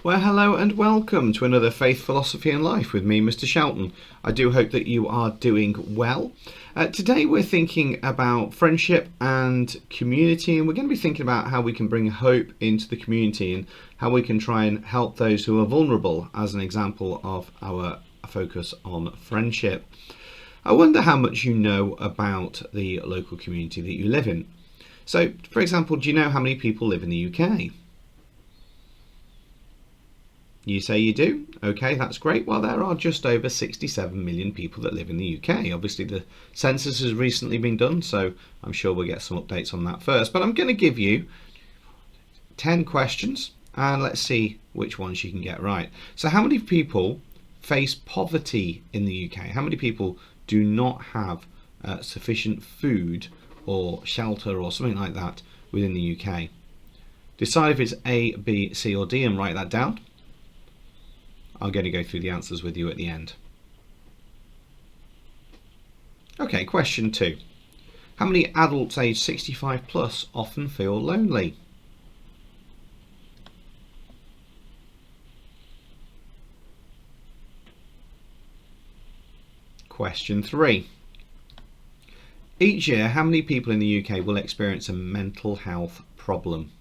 Well, hello and welcome to another Faith, Philosophy and Life with me, Mr. Shelton. I do hope that you are doing well. Today we're thinking about friendship and community, and we're going to be thinking about how we can bring hope into the community and how we can try and help those who are vulnerable as an example of our focus on friendship. I wonder how much you know about the local community that you live in. So, for example, do you know how many people live in the UK? You say you do? Okay, that's great. Well, there are just over 67 million people that live in the UK. Obviously, the census has recently been done, so I'm sure we'll get some updates on that first. But I'm going to give you 10 questions, and let's see which ones you can get right. So how many people face poverty in the UK? How many people do not have sufficient food or shelter or something like that within the UK? Decide if it's A, B, C or D and write that down. I'm going to go through the answers with you at the end. Okay, question 2. How many adults aged 65 plus often feel lonely? Question 3. Each year, how many people in the UK will experience a mental health problem?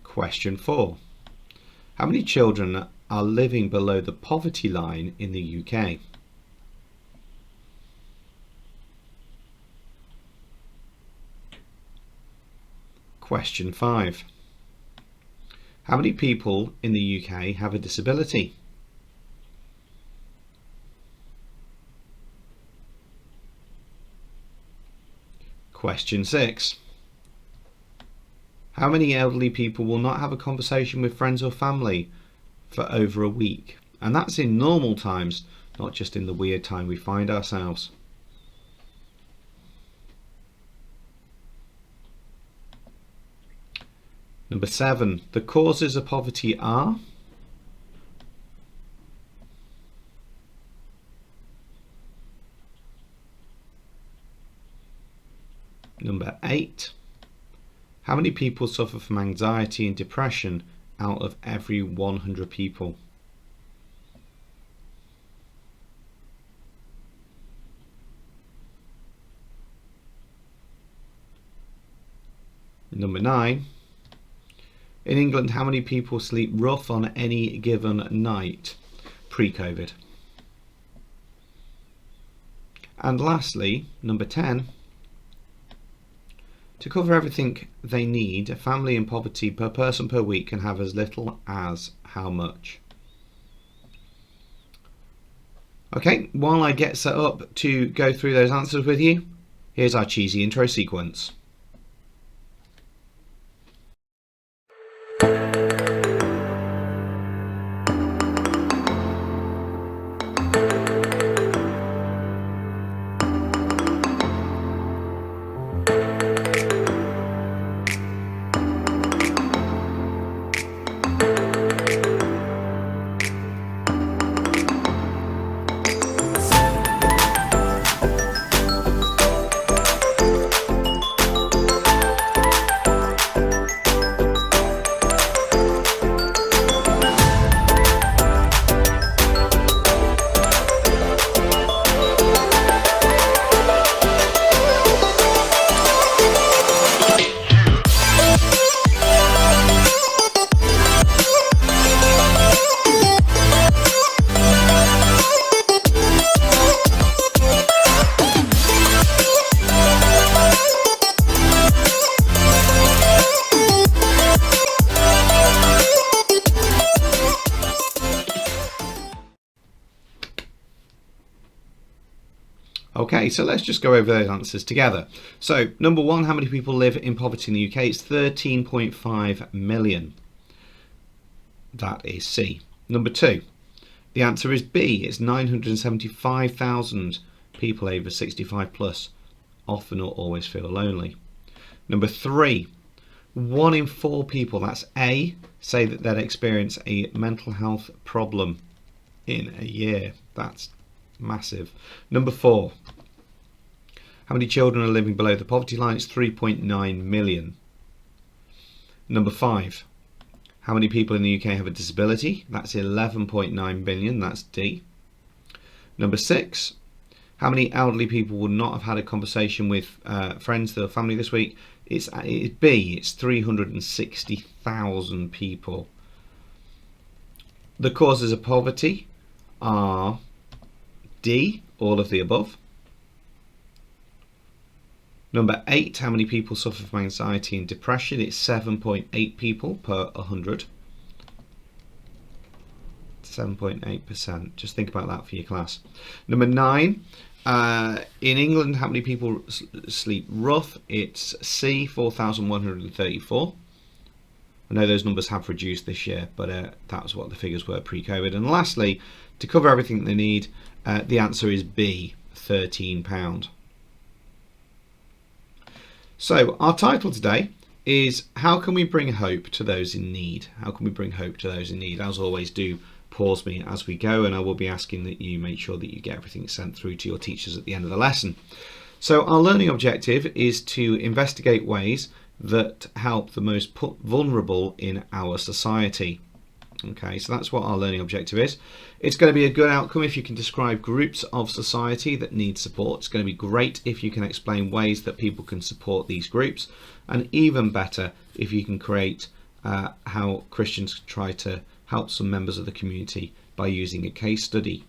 Question 4. How many children are living below the poverty line in the UK? Question 5. How many people in the UK have a disability? Question 6. How many elderly people will not have a conversation with friends or family for over a week? And that's in normal times, not just in the weird time we find ourselves. Number 7. The causes of poverty are? Number 8. How many people suffer from anxiety and depression out of every 100 people? Number 9. In England, how many people sleep rough on any given night pre-COVID? And lastly, number 10. To cover everything they need, a family in poverty per person per week can have as little as how much? Okay, while I get set up to go through those answers with you, here's our cheesy intro sequence. Okay, so let's just go over those answers together. So, number 1, how many people live in poverty in the UK? It's 13.5 million. That is C. Number 2, the answer is B. It's 975,000 people over 65 plus often or always feel lonely. Number 3, 1 in 4 people, that's A, say that they'd experience a mental health problem in a year. That's massive. Number 4, How many children are living below the poverty line? It's 3.9 million. Number 5. How many people in the UK have a disability? That's 11.9 billion. That's D. Number 6. How many elderly people would not have had a conversation with friends or family this week? It's B. It's 360,000 people. The causes of poverty are D. All of the above. Number 8, how many people suffer from anxiety and depression? It's 7.8 people per 100. 7.8%. Just think about that for your class. Number 9, in England, how many people sleep rough? It's C, 4,134. I know those numbers have reduced this year, but that was what the figures were pre-COVID. And lastly, to cover everything they need, the answer is B, £13. So our title today is how can we bring hope to those in need? How can we bring hope to those in need? As always, do pause me as we go, and I will be asking that you make sure that you get everything sent through to your teachers at the end of the lesson. So our learning objective is to investigate ways that help the most vulnerable in our society. Okay, so that's what our learning objective is. It's going to be a good outcome if you can describe groups of society that need support. It's going to be great if you can explain ways that people can support these groups, and even better if you can create how Christians try to help some members of the community by using a case study.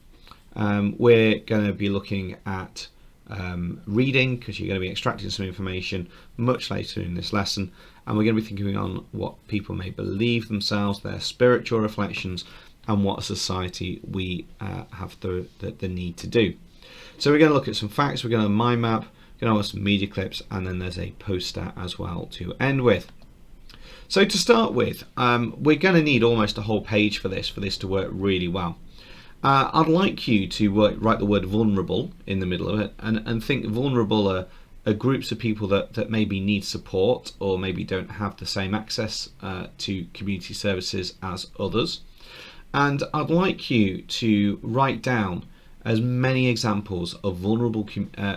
We're going to be looking at reading, because you're going to be extracting some information much later in this lesson, and we're going to be thinking on what people may believe themselves, their spiritual reflections, and what a society we have the need to do. So we're going to look at some facts, we're going to mind map, we're going to have some media clips, and then there's a poster as well to end with. So to start with, we're going to need almost a whole page for this to work really well. I'd like you to write the word vulnerable in the middle of it, and think vulnerable are groups of people that maybe need support or maybe don't have the same access to community services as others. And I'd like you to write down as many examples of vulnerable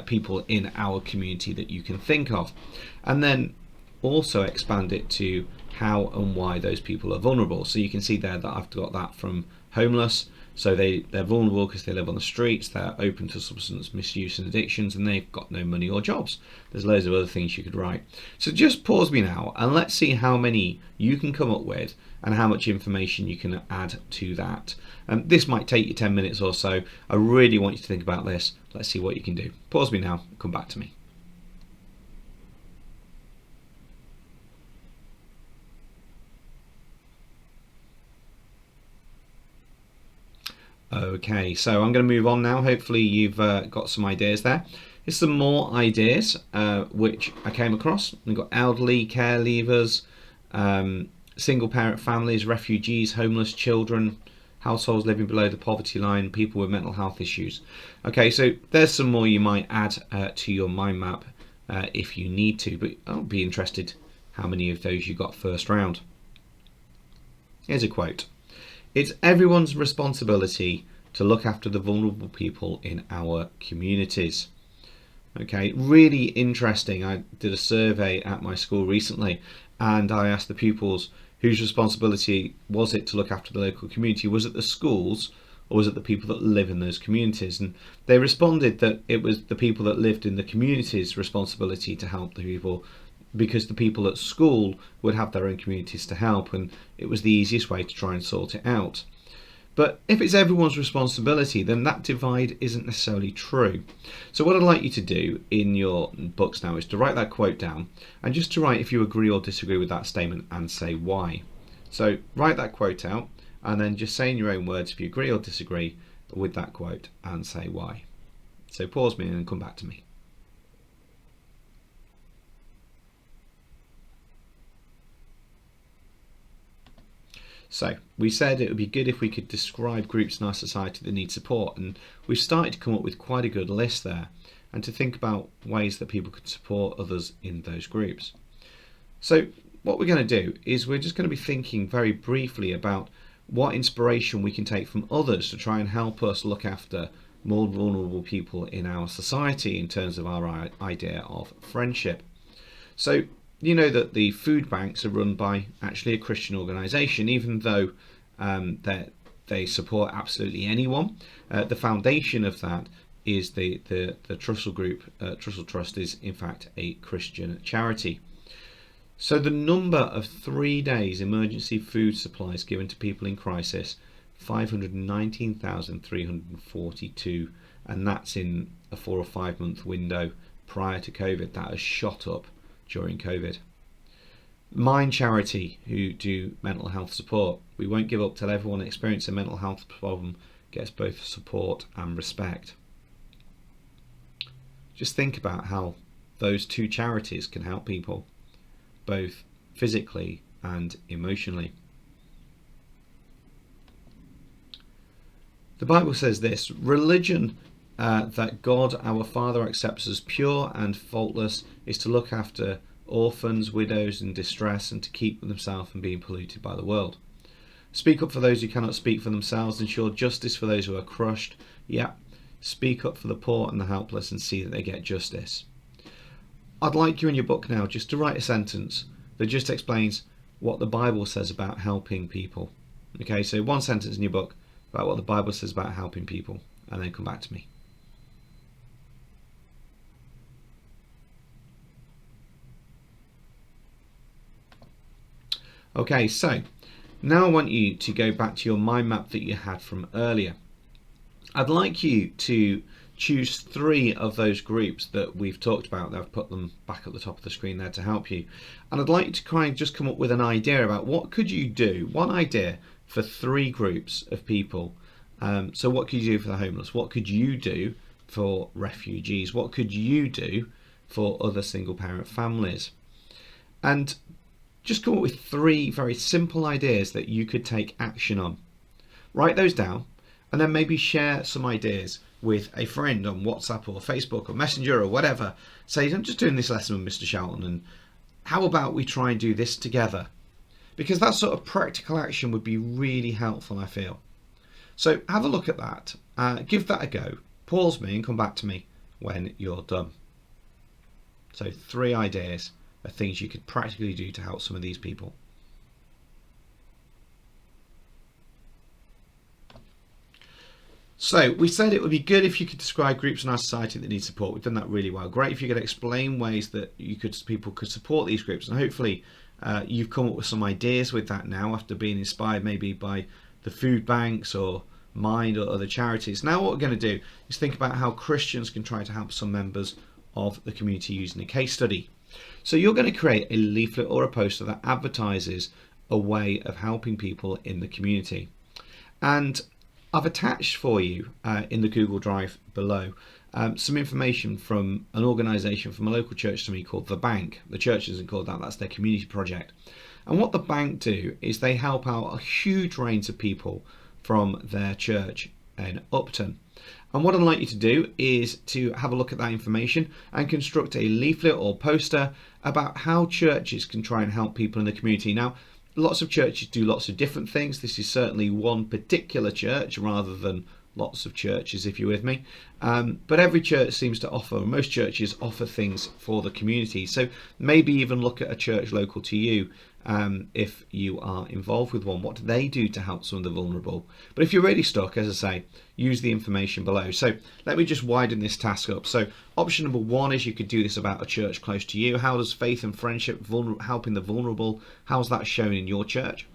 people in our community that you can think of, and then also expand it to how and why those people are vulnerable. So you can see there that I've got that from homeless. So they're vulnerable because they live on the streets, they're open to substance misuse and addictions, and they've got no money or jobs. There's loads of other things you could write. So just pause me now and let's see how many you can come up with and how much information you can add to that. This might take you 10 minutes or so. I really want you to think about this. Let's see what you can do. Pause me now, come back to me. Okay, so I'm going to move on now. Hopefully you've got some ideas there. Here's some more ideas which I came across. We've got elderly, care leavers, single parent families, refugees, homeless children, households living below the poverty line, people with mental health issues. Okay, so there's some more you might add to your mind map if you need to, but I'll be interested how many of those you got first round. Here's a quote. It's everyone's responsibility to look after the vulnerable people in our communities. Okay, really interesting. I did a survey at my school recently, and I asked the pupils whose responsibility was it to look after the local community. Was it the schools, or was it the people that live in those communities? And they responded that it was the people that lived in the community's responsibility to help the people, because the people at school would have their own communities to help, and it was the easiest way to try and sort it out. But if it's everyone's responsibility, then that divide isn't necessarily true. So what I'd like you to do in your books now is to write that quote down, and just to write if you agree or disagree with that statement and say why. So write that quote out, and then just say in your own words if you agree or disagree with that quote and say why. So pause me and come back to me. So we said it would be good if we could describe groups in our society that need support, and we've started to come up with quite a good list there, and to think about ways that people could support others in those groups. So what we're going to do is we're just going to be thinking very briefly about what inspiration we can take from others to try and help us look after more vulnerable people in our society in terms of our idea of friendship. So you know that the food banks are run by actually a Christian organisation, even though they support absolutely anyone. The foundation of that is the Trussell Group. Trussell Trust is in fact a Christian charity. So the number of 3 days emergency food supplies given to people in crisis, 519,342, and that's in a 4 or 5 month window prior to COVID. That has shot up during COVID. Mind Charity, who do mental health support, we won't give up till everyone experiencing a mental health problem gets both support and respect. Just think about how those two charities can help people, both physically and emotionally. The Bible says this: religion that God our Father accepts as pure and faultless is to look after orphans, widows in distress, and to keep themselves from being polluted by the world. Speak up for those who cannot speak for themselves, ensure justice for those who are crushed. Yeah, speak up for the poor and the helpless and see that they get justice. I'd like you in your book now just to write a sentence that just explains what the Bible says about helping people. Okay, so one sentence in your book about what the Bible says about helping people, and then come back to me. Okay, so now I want you to go back to your mind map that you had from earlier. I'd like you to choose 3 of those groups that we've talked about. I've put them back at the top of the screen there to help you. And I'd like you to kind of just come up with an idea about what could you do, one idea for 3 groups of people. So what could you do for the homeless? What could you do for refugees? What could you do for other single parent families? And just come up with 3 very simple ideas that you could take action on. Write those down and then maybe share some ideas with a friend on WhatsApp or Facebook or Messenger or whatever. Say, I'm just doing this lesson with Mr. Shelton, and how about we try and do this together? Because that sort of practical action would be really helpful, I feel. So have a look at that, give that a go, pause me and come back to me when you're done. So 3 ideas of things you could practically do to help some of these people. So we said it would be good if you could describe groups in our society that need support. We've done that really well. Great if you could explain ways that people could support these groups, and hopefully you've come up with some ideas with that now after being inspired maybe by the food banks or Mind or other charities. Now what we're going to do is think about how Christians can try to help some members of the community using a case study. So you're going to create a leaflet or a poster that advertises a way of helping people in the community. And I've attached for you in the Google Drive below some information from an organisation from a local church to me called The Bank. The church isn't called that, that's their community project. And what The Bank do is they help out a huge range of people from their church in Upton. And what I'd like you to do is to have a look at that information and construct a leaflet or poster about how churches can try and help people in the community. Now, lots of churches do lots of different things. This is certainly one particular church rather than lots of churches, if you're with me. But every church seems to offer, most churches offer things for the community. So maybe even look at a church local to you if you are involved with one. What do they do to help some of the vulnerable? But if you're really stuck, as I say, use the information below. So let me just widen this task up. So option number 1 is you could do this about a church close to you. How does faith and friendship helping the vulnerable, how's that shown in your church?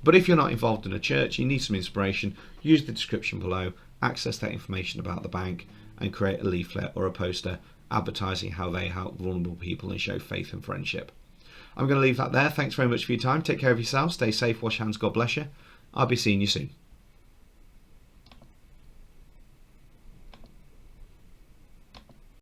But if you're not involved in a church, you need some inspiration, use the description below, access that information about the bank and create a leaflet or a poster advertising how they help vulnerable people and show faith and friendship. I'm going to leave that there. Thanks very much for your time. Take care of yourself. Stay safe. Wash hands. God bless you. I'll be seeing you soon.